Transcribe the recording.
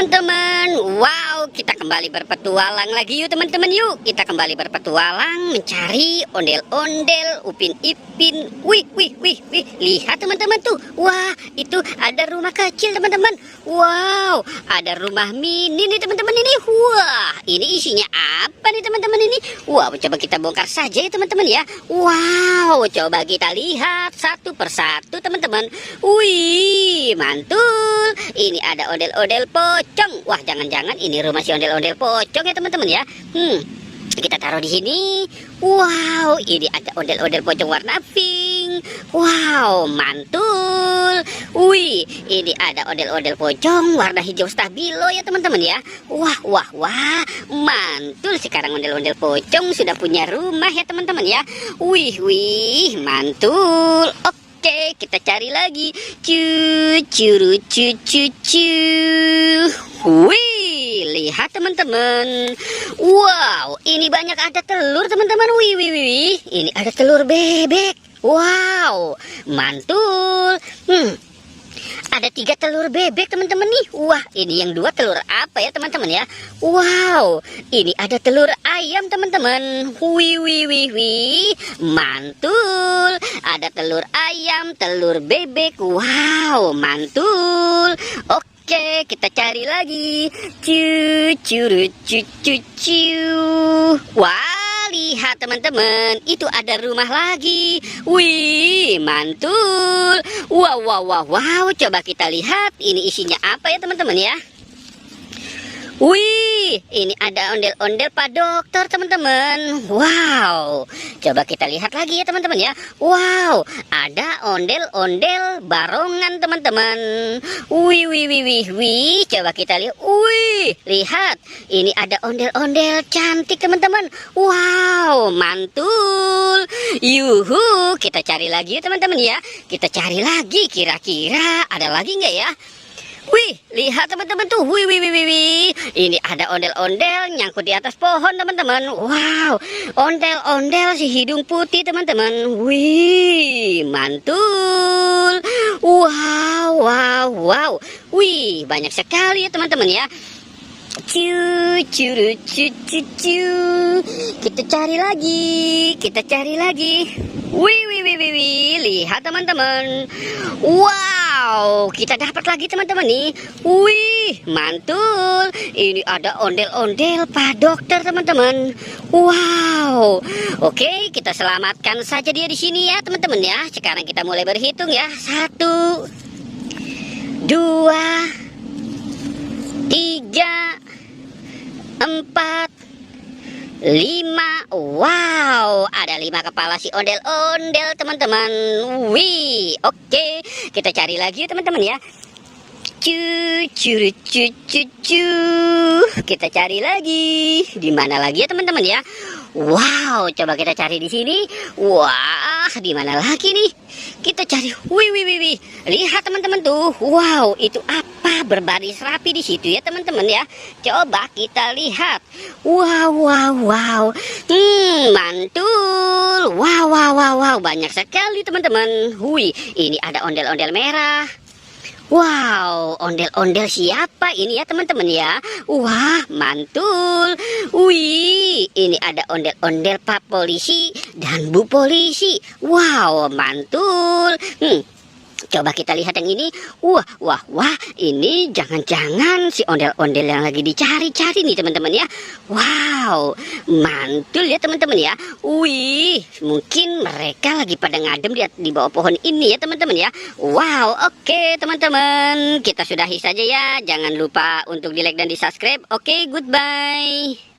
teman-teman. Wow, kita kembali berpetualang lagi yuk teman-teman. Yuk kita kembali berpetualang mencari ondel-ondel Upin Ipin. Wih, lihat teman-teman tuh. Wah, itu ada rumah kecil teman-teman. Wow, ada rumah mini nih teman-teman ini. Wah, ini isinya apa nih teman-teman ini? Wow, coba kita bongkar saja ya teman-teman ya. Wow, coba kita lihat satu persatu teman-teman. Wih, mantul. Ini ada ondel-ondel pocong. Wah, jangan-jangan ini rumah si ondel-ondel pocong ya teman-teman ya. Kita taruh di sini. Wow, ini ada ondel-ondel pocong warna pink. Wow, mantul. Wih, ini ada ondel-ondel pocong warna hijau stabilo ya teman-teman ya. Wah, mantul. Sekarang ondel-ondel pocong sudah punya rumah ya teman-teman ya. Wih, mantul. Oke, kita cari lagi. Wih, lihat teman-teman. Wow, ini banyak ada telur teman-teman. Wih. Ini ada telur bebek. Wow, mantul. Ada 3 telur bebek teman-teman nih. Wah, ini yang 2 telur apa ya teman-teman ya? Wow, ini ada telur ayam teman-teman. Wih, mantul. Ada telur ayam, telur bebek. Wow, mantul. Oke, kita cari lagi. Wah, lihat teman-teman, itu ada rumah lagi. Wih, mantul. Wow, coba kita lihat ini isinya apa ya teman-teman ya. Wih, ini ada ondel-ondel Pak Dokter teman-teman. Wow, coba kita lihat lagi ya teman-teman ya. Wow, ada ondel-ondel barongan teman-teman. Wih, coba kita lihat. Wih, lihat, ini ada ondel-ondel cantik teman-teman. Wow, mantul. Yuhu, kita cari lagi ya teman-teman ya. Kita cari lagi, kira-kira ada lagi nggak ya? Wih, lihat teman-teman tuh. Wih. Ini ada ondel-ondel nyangkut di atas pohon teman-teman. Wow, ondel-ondel si hidung putih teman-teman. Wih, mantul. Wow. Wih, banyak sekali ya teman-teman ya. Kita cari lagi. Wih, lihat teman-teman. Wow, kita dapat lagi teman-teman nih. Wih, mantul. Ini ada ondel-ondel Pak Dokter teman-teman. Wow. Oke, kita selamatkan saja dia di sini ya teman-teman ya. Sekarang kita mulai berhitung ya. 1, 2, 3, 4, 5. Wow, ada 5 kepala si ondel-ondel teman-teman. Wih, oke, kita cari lagi teman-teman ya. Kita cari lagi. Di mana lagi ya teman-teman ya? Wow, coba kita cari di sini. Wah, di mana lagi nih? Kita cari. Wih. Lihat teman-teman tuh. Wow, itu apa? Berbaris rapi di situ ya teman-teman ya. Coba kita lihat. Wow. Mantul. Wow. Banyak sekali teman-teman. Wih, ini ada ondel-ondel merah. Wow, ondel-ondel siapa ini ya teman-teman ya? Wah, mantul. Wih, ini ada ondel-ondel Pak Polisi dan Bu Polisi. Wow, mantul. Coba kita lihat yang ini. Wah, ini jangan-jangan si ondel-ondel yang lagi dicari-cari nih teman-teman ya. Wow, mantul ya teman-teman ya. Wih, mungkin mereka lagi pada ngadem di bawah pohon ini ya teman-teman ya. Wow, oke teman-teman, kita sudahi saja ya. Jangan lupa untuk di like dan di subscribe. Oke, goodbye.